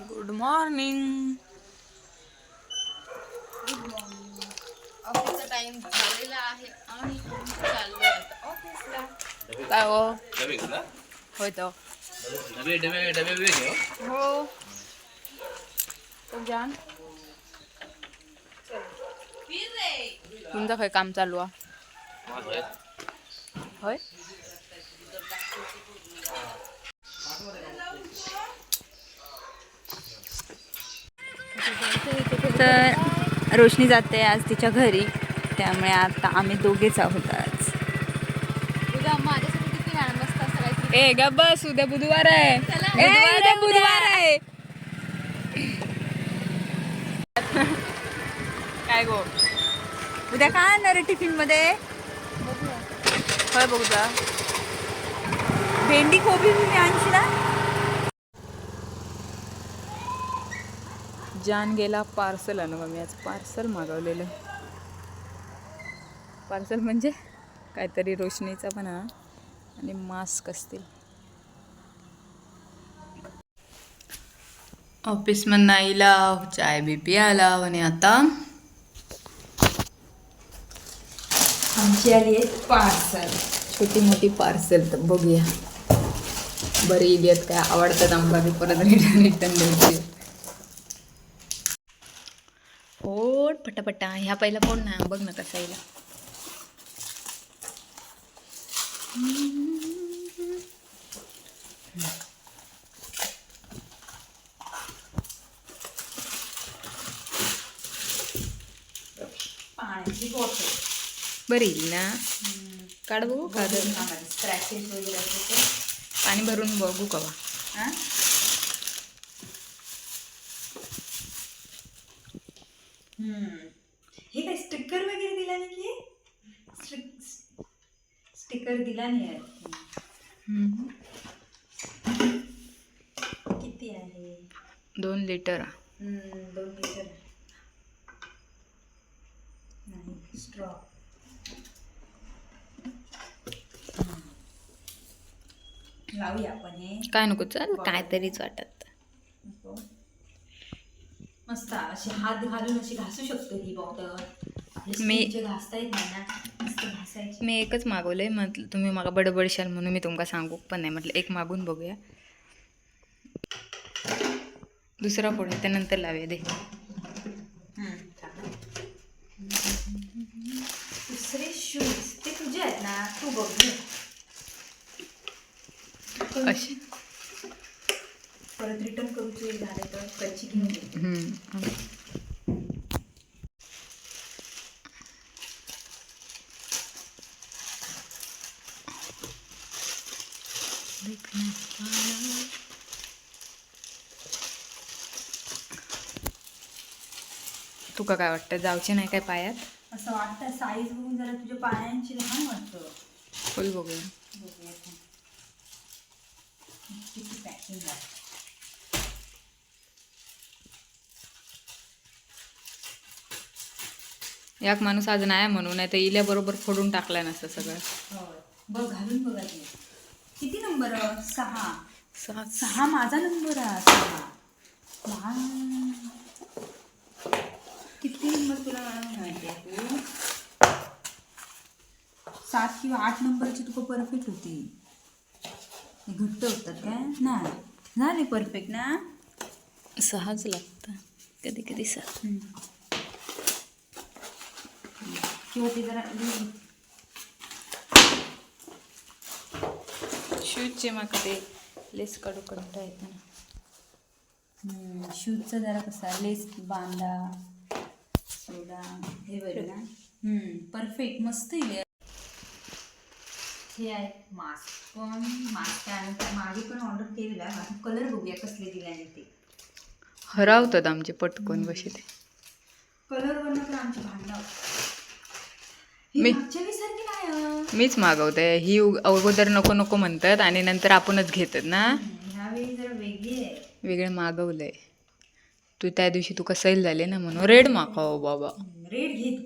Good morning. ऑफिसचा time झालेला आहे आणि आम्ही चाललो आता ऑफिसला. काय हो डबे घेतला होय तो डबे डबे डबे डबे घेऊ हो जान तुमचं काय काम चालू आहे होय. तर रोशनी जाते आज तिच्या घरी, त्यामुळे आता आम्ही दोघेच आहोत आज. उद्या माझ्यासाठी किती वेळा मस्त असं ए ग बस, उद्या बुधवार आहे. उद्या बुधवार आहे. काय गो उद्या काय आणणार आहे टिफिन मध्ये? होय बघूया. भेंडी कोबी मी आणशील ना. जान गेला पार्सल आणू. मी आज पार्सल मागवलेलं. पार्सल म्हणजे काहीतरी रोशनीचा पण हा आणि मास्क असतील. ऑफिसमधनं आईला चाय बी पियाला आणि आता आमची आली आहे पार्सल, छोटी मोठी पार्सल. तर बघूया बरी इली आहेत काय, आवडतात आम्हाला परत रिटर्न द्यायची. फोड पटापटा. ह्या पहिला फोड ना, बघ ना कसा येईल. पाण्याची बॉटल बरी येईल ना. काढ बघू का स्क्रॅचेस वगैरे असते. पाणी भरून बघू कवा. हे काय स्टिकर वगैरे दिला नाही की? स्टिकर दिला नाही. किती आहे? 2 लिटर. 2 लिटर नाही. स्ट्रॉ लावूया आपण हे. काय नको, चल काय तरीच वाटत. मस्त अशी हात घालून अशी घासू शकतो ही बॉटल. मी घासता येत नाही ना, मस्त घासायची. मी एकच मागवलंय. म्हटलं तुम्ही मागा बडबडशाल म्हणून मी तुमका सांगू पण नाही. म्हटलं एक मागून बघूया. दुसरा फोड आहे त्यानंतर लावूया दे. दुसरे शूज ते तुझे आहेत ना, तू बघ. अशी परत रिटर्न करूचे झाले तर कच्ची घेऊन. तुका काय वाटतं, जाऊचे नाही काय पायात? असं वाटतं साईज बघून जरा तुझ्या पायांची लहान वाटतं. फुल बघूया. बघूया किती पॅकिंग आहे. याक माणूस आज नाही म्हणून, नाही तर इल्याबरोबर फोडून टाकलाय नसतं सगळं. बघ घालून बघा. किती नंबर? 6. 6. 6 माझा नंबर आहे. 6 किती नंबर तुला माहिती आहे? तू 7 किंवा 8 नंबरची तुका परफेक्ट होती. घट्ट होतात काय? नाही झाले परफेक्ट ना. 6च लागतं कधी कधी. 6 किंवा ते जरा शूजचे मग ते लेस काढू काढता येतं ना. शूजचा जरा कसा लेस बांधा सोडा हे बरं ना. परफेक्ट मस्त येईल. हे आहे मास्क. पण मास्क त्यानंतर मागे पण ऑर्डर केलेला आहे. कलर बघूया कसले दिल्याने ते. हरावतात आमचे पटकन बशी ते कलर वरनं तर आमची भांडणं. मीच मागवते. ही अगोदर नको नको म्हणतात आणि नंतर आपणच घेतात ना. ह्यावेळी जरा वेगळी आहे. वेगळे मागवलंय तू त्या दिवशी. तू सेल झाले ना म्हणून रेड मागव बाबा. रेड घेत.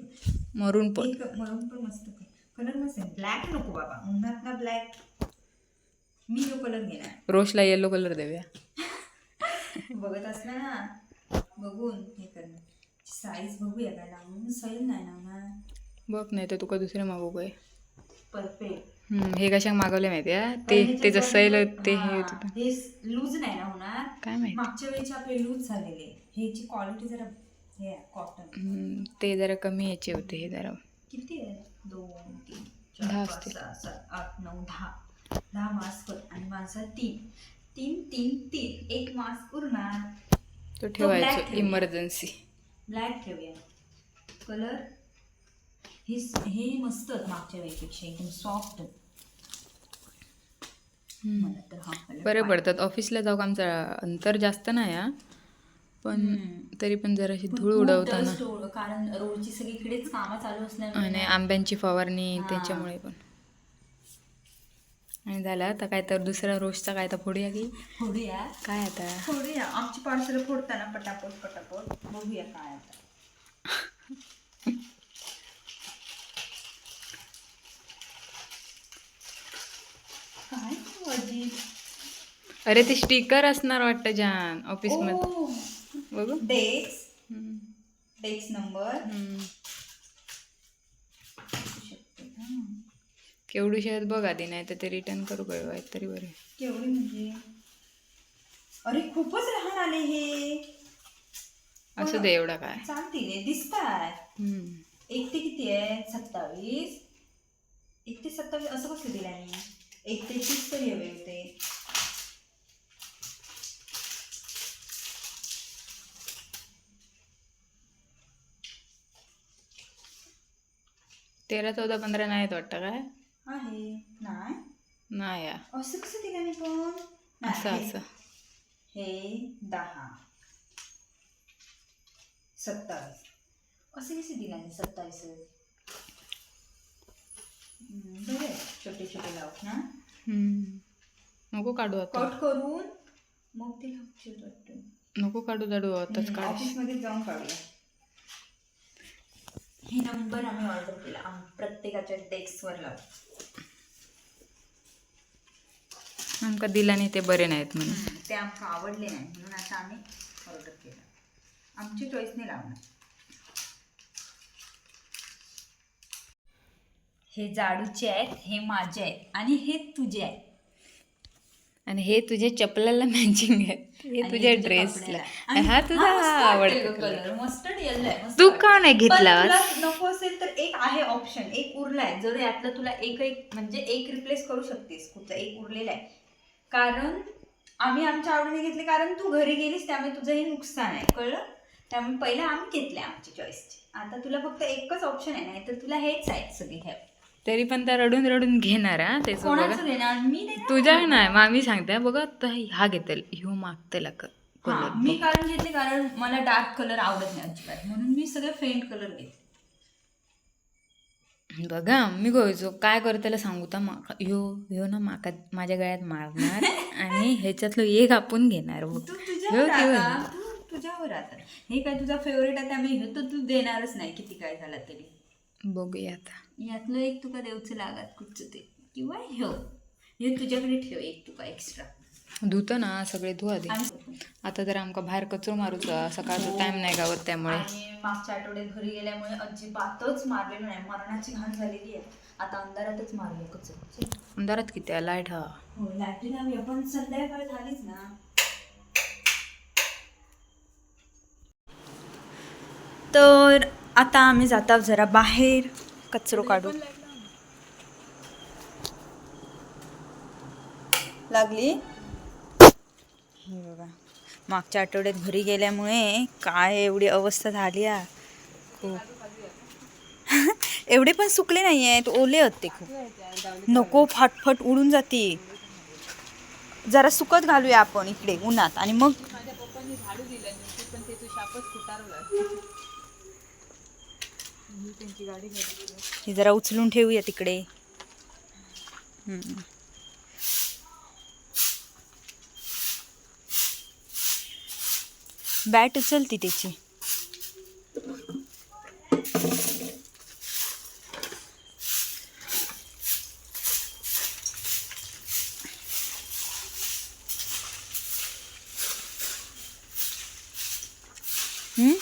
मरून पण मरून पण मस्त कलर मस्त आहे. ब्लॅक नको बाबा, उन्हात ना ब्लॅक. मी जो कलर घेणार. रोशला येलो कलर देऊया. बघत असला ना बघून हे कर, साईज बघूया काय लावून, सैल नाही ना बघ नाही तर तुका दुसरे मागू काय. परफेक्ट. हे कशाक मागवले माहिती आहे ते जसं सैल ते हे होतं. हे लूज नाही ना होणार. काय माहिती. मागच्या वेळेचे आपले लूज झालेले, ह्याची क्वालिटी जरा हे कॉटन. ते जरा कमी याचे होते, हे जरा किती आहे, 2 3 10 4 5 असतील. 6 7 8 9 10 मास्क आणि माझा 3 एक मास्क उरणार. तो black ठेवायचो ठेवूया. इमर्जन्सी. ब्लॅक ठेवूया. कलर हे मस्त मागच्या वेळेपेक्षा एकदम सॉफ्ट. मला तर हा कलर बरे पडतात. ऑफिसला जाऊ आमचा अंतर जास्त नाही हा, पण तरी पण जराशी धूळ उडवताना कारण रोडची सगळीकडेच कामं चालू असल्यामुळे आणि आंब्यांची फवारणी त्याच्यामुळे पण. आणि झालं आता काय तर दुसरा रोजचा काय तर फोडूया की फोडूया. काय आता फोडूया. आमची पार्सल फोडताना पटापट बघूया काय आता. काय अजीब. अरे ते स्टिकर असणार वाटतं जान ऑफिस मध्ये. बघू डेस्क नंबर केवढी आहेत बघ आधी, नाही तर ते रिटर्न करू कळवाय तरी बरे. केवढी म्हणजे, अरे खूपच लहान आले हे. असू दे एवढा काय. चालतील दिसताय. 1 ते किती आहे 27. 1 ते 27 असं कसं दिलं मी. 1 ते 30 तरी हवे होते. तेरा 14 15 नाहीत वाटतं काय. आहे नाही नाही या. असं कसं दिलं मी पण. असं हे 10 27 असे कसे दिला नाही 27. बरे छोटे छोटे लावत ना. नको काढू आता. कट करून मग ते लावतील वाटतं. नको काढू दाडू आताच काढ. ऑफिसमध्ये जाऊन काढूया. हे नंबर आम्ही ऑर्डर केला, प्रत्येकाच्या डेस्कवर लावतो. आमका दिला नाही ते बरे नाहीत म्हणून. ते आमका आवडले नाही म्हणून आता आम्ही ऑर्डर केलं. आमची चॉईसने लावणार. हे जाडूचे आहेत, हे माझे आहेत आणि हे तुझे आहेत. आणि हे तुझ्या चपलाला मॅचिंग आहे, हे तुझ्या ड्रेसला. हा तुझा आवडतो कलर. मस्टर्ड येल्लो आहे. तू का नाही पण घेतला. तुला नको असेल तर एक आहे ऑप्शन, एक उरलाय. जर यातलं तुला एक म्हणजे एक रिप्लेस करू शकतेस. कुठचं एक उरलेला आहे. कारण आम्ही आमच्या आवडीने घेतले, कारण तू घरी गेलीस त्यामुळे तुझं हे नुकसान आहे, कळलं. त्यामुळे पहिलं आम्ही घेतले आमची चॉईसचे. आता तुला फक्त एकच ऑप्शन आहे, नाही तर तुला हेच आहेत सगळे घ्या. तरी पण त्या रडून रडून घेणार हा ते. कोणाचं देणार मी देणार. तुझ्या नाही मामी सांगते बघा हा घेतेल ह्यो मागतेला मी कारण घेतले, कारण मला डार्क कलर आवडत नाही अजिबात, म्हणून मी सगळे फेंट कलर घेतले. बघा मी गोयचो काय करत त्याला सांगू तर ह्यो ना माका माझ्या गळ्यात मारणार आणि ह्याच्यातलं एक आपण घेणार. तुझ्यावर आता हे काय तुझा फेवरेट आहे त्यामुळे हे तर तू देणारच नाही किती काय झालं तरी. बघूया आता. यातलं एक तुका देऊचं लागत कुठचं ते, किंवा हे तुझ्याकडे ठेव एक तुका एक्स्ट्रा. धुतं ना सगळे धु आधी. आता जर आमका बाहेर कचरो मारूचा, सकाळचा टाइम नाही गावत त्यामुळे. आणि मागच्या आठवड्यात घरी गेल्यामुळे अजिबातच मारलेलं नाही. मरणाची घाण झालेली आहे. आता अंधारातच मारले कचरो. अंधारात किती आहे लाईट. हा हो लाईट लावूया, पण संध्याकाळ झालीच ना. तर आता आम्ही जातो जरा बाहेर कचरो काढू. लागली हे बघा. मागच्या आठवड्यात घरी गेल्यामुळे काय एवढी अवस्था झाली आहे. खूप एवढे पण सुकले नाही आहेत, ओले होते खूप. नको फाटफट उडून जाते. जरा सुकत घालूया आपण इकडे उन्हात आणि मग ही जरा उचलून ठेवूया तिकडे. बॅट उचलती त्याची. हम्म?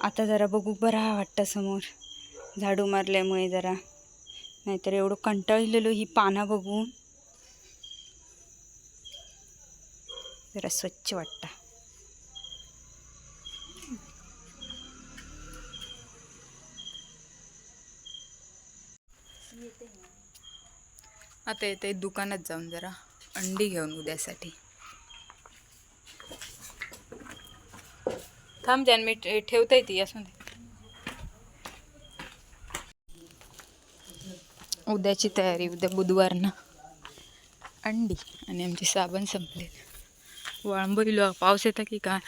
आता जरा बघू बरा वाटतं समोर झाडू मारल्यामुळे जरा, नाहीतर एवढं कंटाळलेलो ही पानं बघून जरा स्वच्छ वाटतं. आता येते दुकानात जाऊन जरा अंडी घेऊन उद्यासाठी. थांब जान मी ठेवता येते असून. उद्याची तयारी, उद्या बुधवार ना. अंडी आणि आमचे साबण संपले. वाळंबईलो पाऊस येता की काय,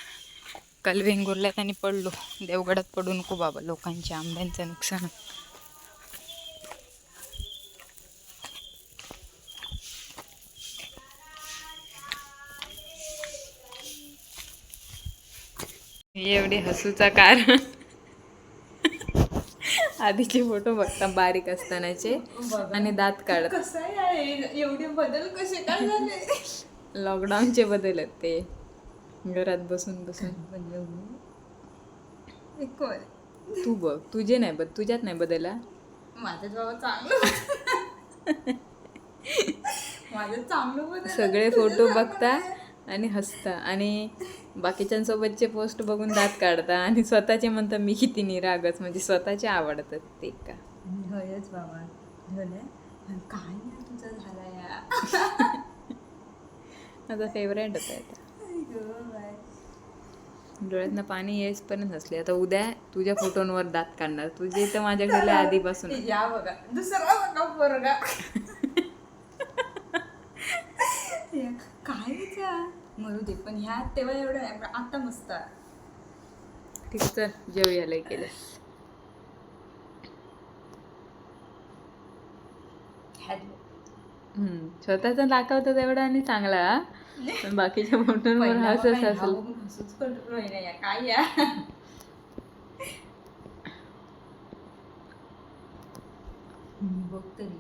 काल वेंगुर्ल्यात आणि पडलो. देवगडात पडू नको बाबा, लोकांच्या आंब्यांचं नुकसान. एवढे हसूचा कारण आधीचे फोटो बघता बारीक असतानाचे आणि दात काढत. कसं आहे एवढे बदल कसे काय झाले? लॉकडाऊनचे बदल आहेत ते, घरात बसून बसून. तू बघ, तुझे नाही बघ, तुझ्यात नाही बदलला. माझं बाबा चांगलं माझं चांगलं बदल. सगळे फोटो बघता आणि हसता आणि बाकीच्यांसोबतचे पोस्ट बघून दात काढता आणि स्वतःचे म्हणता मी किती निरागस, म्हणजे स्वतःचे आवडतात ते का. होयच बाबा, काय नाही तुझं झाला या. माझा फेवरेट होता आता. डोळ्यातनं पाणी येईपर्यंत हसले. आता उद्या तुझ्या फोटोंवर दात काढणार. तुझे तर माझ्या घरला आधीपासून. या बघा दुसरा बघा पोरगा. काय मरू दे, पण ह्या तेव्हा एवढं आता मस्त. ठीक तर जेवयाला केलं. स्वतःचा दाखवतो तेवढा आणि चांगला, पण बाकीच्या फोटोंवर हसच असेल. काय या बघ तरी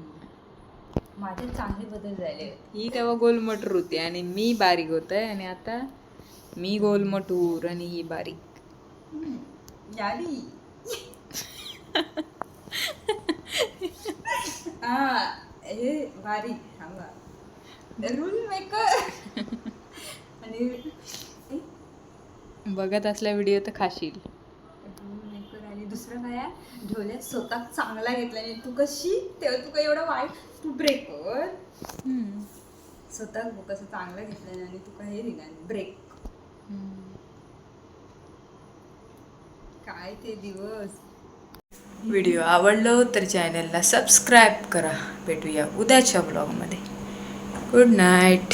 माझे चांगले बदल झाले. ही तेव्हा गोलमटूर होती आणि मी बारीक होत आहे, आणि आता मी गोलमटूर आणि ही बारीक. यारी हे बारीक थांबा रूल मेकर. आणि बघत असल्या व्हिडिओ तर खाशील. रूल मेकर आणि दुसरं काय ढोल्या स्वतः चांगला घेतला. आणि तू कशी तेव्हा तू काय एवढं वाईट, तू ब्रेकवर स्वतः कसं चांगलं घेतलं आणि तू काय हे दिला ब्रेक. काय ते दिवस. व्हिडिओ आवडलो तर चॅनलला सबस्क्राईब करा. भेटूया उद्याच्या ब्लॉगमध्ये. Good night.